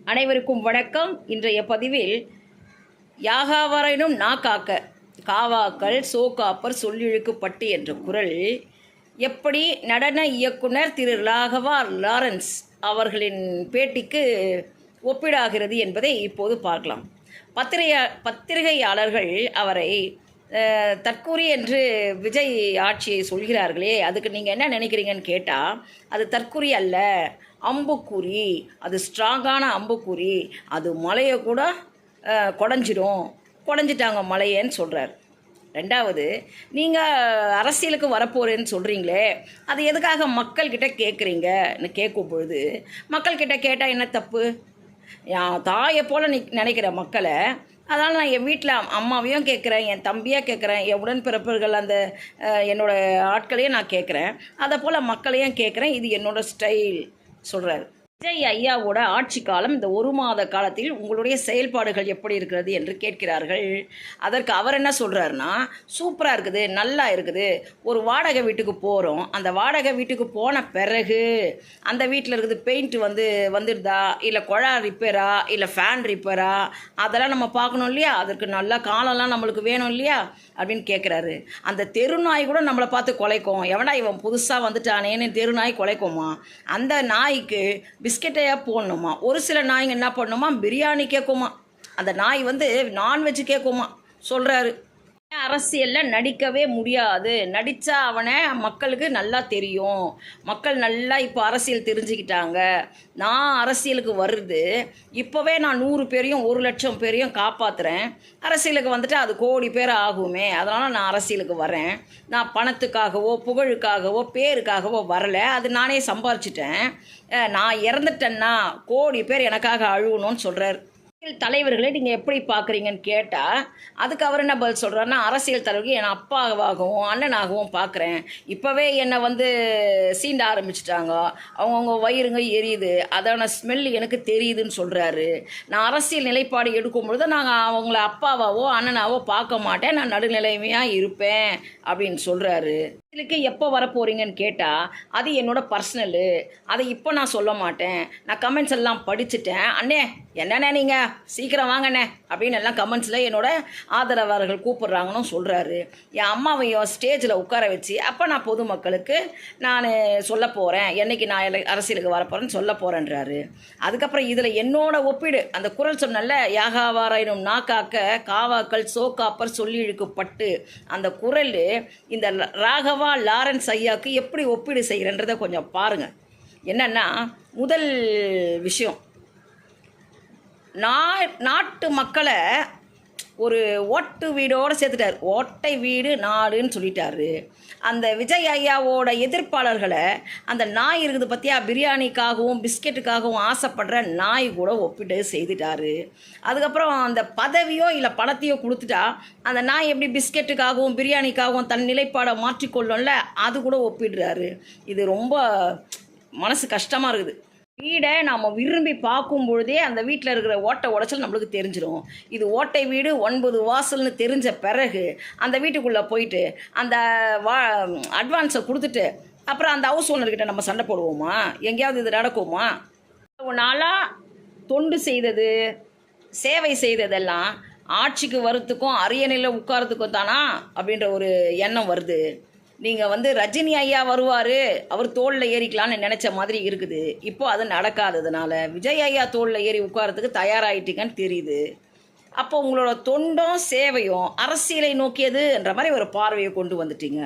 அனைவருக்கும் வணக்கம். இன்றைய பதிவில் யாகாவரனும் நா காக்க காவாக்கள் சோகாப்பர் சொல்லிழுக்கு பட்டு என்ற குரல் எப்படி நடன இயக்குனர் திரு ராகவா லாரன்ஸ் அவர்களின் பேட்டிக்கு ஒப்பிடாகிறது என்பதை இப்போது பார்க்கலாம். பத்திரிகையாளர்கள் அவரை தற்கூரி என்று விஜய் ஆட்சியை சொல்கிறார்களே, அதுக்கு நீங்கள் என்ன நினைக்கிறீங்கன்னு கேட்டால், அது தற்கூரி அல்ல, அம்புக்குறி. அது ஸ்ட்ராங்கான அம்புக்குறி. அது மலையை கூட குடஞ்சிட்டாங்க மலையேன்னு சொல்கிறார். ரெண்டாவது, நீங்கள் அரசியலுக்கு வரப்போகிறேன்னு சொல்கிறீங்களே, அது எதுக்காக மக்கள்கிட்ட கேட்குறீங்கன்னு கேட்கும் பொழுது, மக்கள்கிட்ட கேட்டால் என்ன தப்பு? தாயை போல் நினைக்கிற மக்களை, அதனால் நான் என் வீட்டில் அம்மாவையும் கேட்குறேன், என் தம்பியாக கேட்குறேன், என் உடன்பிறப்புகள் அந்த என்னோடய ஆட்களையும் நான் கேட்குறேன், அதை போல் மக்களையும் கேட்குறேன். இது என்னோடய ஸ்டைல் சொல்கிறார். விஜய் ஐயாவோட ஆட்சி காலம் இந்த ஒரு மாத காலத்தில் உங்களுடைய செயல்பாடுகள் எப்படி இருக்கிறது என்று கேட்கிறார்கள். அதற்கு அவர் என்ன சொல்கிறாருன்னா, சூப்பராக இருக்குது, நல்லா இருக்குது. ஒரு வாடகை வீட்டுக்கு போகிறோம், அந்த வாடகை வீட்டுக்கு போன பிறகு அந்த வீட்டில் இருக்குது பெயிண்ட் வந்துடுதா, இல்லை குழா ரிப்பேரா, இல்லை ஃபேன் ரிப்பேரா, அதெல்லாம் நம்ம பார்க்கணும் இல்லையா? அதற்கு நல்ல காலம்லாம் நம்மளுக்கு வேணும் இல்லையா அப்படின்னு கேட்குறாரு. அந்த தெருநாய் கூட நம்மளை பார்த்து குலைக்கும். எவனா இவன் புதுசாக வந்துட்டானேன்னு தெருநாய் குலைக்குமா? அந்த நாய்க்கு பிஸ்கெட்டையாக போடணுமா? ஒரு சில நாய்ங்க என்ன பண்ணணுமா, பிரியாணி கேட்குமா. அந்த நாய் நான்வெஜ் கேட்குமா சொல்கிறாரு. அரசியலில் நடிக்கவே முடியாது. நடித்தா அவனை மக்களுக்கு நல்லா தெரியும். மக்கள் நல்லா இப்போ அரசியல் தெரிஞ்சுக்கிட்டாங்க. நான் அரசியலுக்கு வருது, இப்போவே நான் 100 பேரையும் 1,00,000 பேரையும் காப்பாற்றுறேன். அரசியலுக்கு அது கோடி பேர் ஆகுமே, அதனால் நான் அரசியலுக்கு வரேன். நான் பணத்துக்காகவோ புகழுக்காகவோ பேருக்காகவோ வரலை, அது நானே சம்பாரிச்சிட்டேன். நான் இறந்துட்டேன்னா கோடி பேர் எனக்காக அழுகணும்னு சொல்கிறார். தலைவர்களை நீங்கள் எப்படி பார்க்குறீங்கன்னு கேட்டால், அதுக்கு அவர் என்ன பதில் சொல்கிறாருன்னா, அரசியல் தலைவர்கள் என் அப்பாவாகவும் அண்ணனாகவும் பார்க்குறேன். இப்போவே என்னை சீண்ட ஆரம்பிச்சிட்டாங்க, அவங்கவுங்க வயிறுங்க எரியுது, அதான ஸ்மெல் எனக்கு தெரியுதுன்னு சொல்கிறாரு. நான் அரசியல் நிலைப்பாடு எடுக்கும் பொழுது நாங்கள் அவங்கள அப்பாவாவோ அண்ணனாவோ பார்க்க மாட்டேன், நான் நடுநிலைமையாக இருப்பேன் அப்படின்னு சொல்கிறாரு. இதுக்கு எப்போ வரப்போகிறீங்கன்னு கேட்டால், அது என்னோடய பர்சனலு, அதை இப்போ நான் சொல்ல மாட்டேன். நான் கமெண்ட்ஸ் எல்லாம் படிச்சுட்டேன். அண்ணே என்னண்ணே நீங்கள் சீக்கிரம் வாங்கண்ணே அப்படின்னு எல்லாம் கமெண்ட்ஸில் என்னோட ஆதரவாளர்கள் கூப்பிட்றாங்கன்னு சொல்கிறாரு. என் அம்மாவையும் ஸ்டேஜில் உட்கார வச்சு அப்போ நான் பொதுமக்களுக்கு நான் சொல்ல போகிறேன், என்றைக்கு நான் அரசியலுக்கு வரப்போகிறேன்னு சொல்ல போகிறேன்றாரு. அதுக்கப்புறம் இதில் என்னோட ஒப்பீடு, அந்த குரல் சொன்னல, யாகாவாராயினும் நா காக்க காவாக்கள் சோகாப்பர் சொல்லி இழுக்கப்பட்டு, அந்த குரல் இந்த ராகவா லாரன்ஸ் ஐயாவுக்கு எப்படி ஒப்பீடு செய்கிறன்றதை கொஞ்சம் பாருங்கள். என்னென்னா, முதல் விஷயம், நாட்டு மக்களை ஒரு ஓட்டு வீடோடு சேர்த்துட்டார். ஓட்டை வீடு நாடுன்னு சொல்லிட்டாரு. அந்த விஜய் ஐயாவோட எதிர்ப்பாளர்களை அந்த நாய் இருக்குது பார்த்தியா, பிரியாணிக்காகவும் பிஸ்கெட்டுக்காகவும் ஆசைப்படுற நாய் கூட ஒப்பிட்டு செய்துட்டாரு. அதுக்கப்புறம் அந்த பதவியோ இல்லை பணத்தையோ கொடுத்துட்டா அந்த நாய் எப்படி பிஸ்கெட்டுக்காகவும் பிரியாணிக்காகவும் தன் நிலைப்பாடை மாற்றிக்கொள்ளும்ல, அது கூட ஒப்பிடுறாரு. இது ரொம்ப மனசு கஷ்டமாக இருக்குது. வீடை நாம் விரும்பி பார்க்கும் பொழுதே அந்த வீட்டில் இருக்கிற ஓட்டை உடைச்சல் நம்மளுக்கு தெரிஞ்சிடும். இது ஓட்டை வீடு 9 வாசல்னு தெரிஞ்ச பிறகு அந்த வீட்டுக்குள்ளே போயிட்டு அந்த அட்வான்ஸை கொடுத்துட்டு அப்புறம் அந்த ஹவுஸ் ஓனர்கிட்ட நம்ம சண்டை போடுவோமா? எங்கேயாவது இது நடக்குமா? நாளாக தொண்டு செய்தது, சேவை செய்ததெல்லாம் ஆட்சிக்கு வரத்துக்கும் அரியணையில் உட்காரத்துக்கும் தானா அப்படின்ற ஒரு எண்ணம் வருது. நீங்கள் ரஜினி ஐயா வருவார், அவர் தோளில் ஏறிக்கலான்னு நினச்ச மாதிரி இருக்குது. இப்போ அது நடக்காததுனால விஜய் ஐயா தோளில் ஏறி உட்காரத்துக்கு தயாராகிட்டீங்கன்னு தெரியுது. அப்போ உங்களோட தொண்டும் சேவையும் அரசியலை நோக்கியதுன்ற மாதிரி ஒரு பார்வையை கொண்டு வந்துட்டீங்க.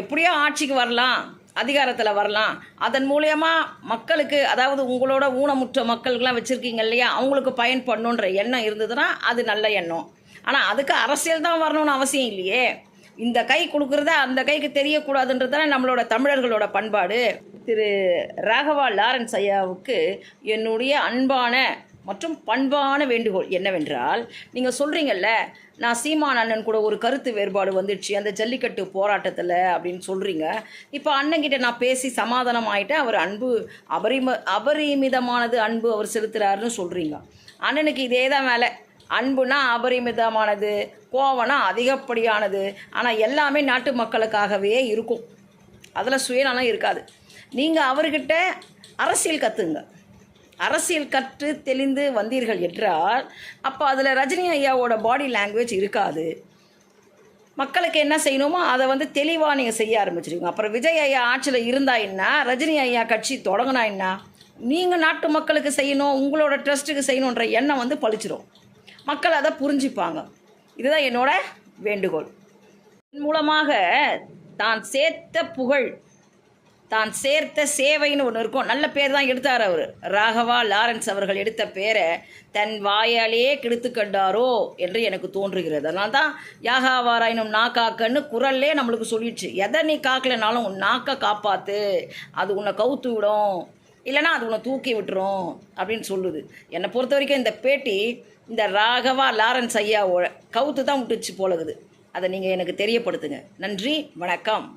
எப்படியோ ஆட்சிக்கு வரலாம், அதிகாரத்தில் வரலாம், அதன் மூலயமா மக்களுக்கு, அதாவது உங்களோட ஊனமுற்ற மக்களுக்கெல்லாம் வச்சுருக்கீங்க இல்லையா, அவங்களுக்கு பயன்படணுன்ற எண்ணம் இருந்ததுன்னா அது நல்ல எண்ணம். ஆனால் அதுக்கு அரசியல் தான் வரணும்னு அவசியம் இல்லையே. இந்த கை கொடுக்குறத அந்த கைக்கு தெரியக்கூடாதுன்றதான நம்மளோட தமிழர்களோட பண்பாடு. திரு ராகவா லாரன்ஸ் ஐயாவுக்கு என்னுடைய அன்பான மற்றும் பண்பான வேண்டுகோள் என்னவென்றால், நீங்கள் சொல்கிறீங்கல்ல, நான் சீமான் அண்ணன் கூட ஒரு கருத்து வேறுபாடு வந்துடுச்சு அந்த ஜல்லிக்கட்டு போராட்டத்தில் அப்படின்னு சொல்கிறீங்க. இப்போ அண்ணன்கிட்ட நான் பேசி சமாதானம் ஆகிட்டேன், அவர் அன்பு அபரிமிதமானது அன்பு அவர் செலுத்துகிறாருன்னு சொல்கிறீங்க. அண்ணனுக்கு இதே தான் வேலை. அன்புனா அபரிமிதமானது, கோவம்னா அதிகப்படியானது. ஆனால் எல்லாமே நாட்டு மக்களுக்காகவே இருக்கும், அதில் சுயநலம் இருக்காது. நீங்கள் அவர்கிட்ட அரசியல் கற்றுங்க. அரசியல் கற்று தெளிந்து வந்தீர்கள் என்றால் அப்போ அதில் ரஜினி ஐயாவோட பாடி லாங்குவேஜ் இருக்காது. மக்களுக்கு என்ன செய்யணுமோ அதை வந்து தெளிவாக நீங்கள் செய்ய ஆரம்பிச்சிருக்கீங்க. அப்புறம் விஜய் ஐயா ஆட்சியில் இருந்தா என்ன, ரஜினி ஐயா கட்சி தொடங்கினா என்ன, நீங்கள் நாட்டு மக்களுக்கு செய்யணும், உங்களோட ட்ரஸ்ட்டுக்கு செய்யணுன்ற எண்ணம் வந்து பழிச்சிடும். மக்கள் அதை புரிஞ்சுப்பாங்க. இதுதான் என்னோட வேண்டுகோள். இதன் மூலமாக தான் சேர்த்த புகழ், தான் சேர்த்த சேவைன்னு ஒன்று இருக்கும். நல்ல பேர் தான் எடுத்தார் அவர். ராகவா லாரன்ஸ் அவர்கள் எடுத்த பேரை தன் வாயாலேயே கெடுத்து கண்டாரோ என்று எனக்கு தோன்றுகிறது. அதனால தான் யாகாவாராயினும் நாக்காக்கன்னு குரல்லே நம்மளுக்கு சொல்லிடுச்சு. எதை நீ காக்கலைனாலும் உன் நாக்கை காப்பாற்று, அது உன்னை கவுத்து விடும், இல்லைனா அது உன்னை தூக்கி விட்டுரும் அப்படின்னு சொல்லுது. என்னை பொறுத்த வரைக்கும் இந்த பேட்டி இந்த ராகவா லாரன்ஸ் ஐயாவோட கவுத்து தான் விட்டுச்சு போலகுது. அதை நீங்கள் எனக்கு தெரியப்படுத்துங்க. நன்றி, வணக்கம்.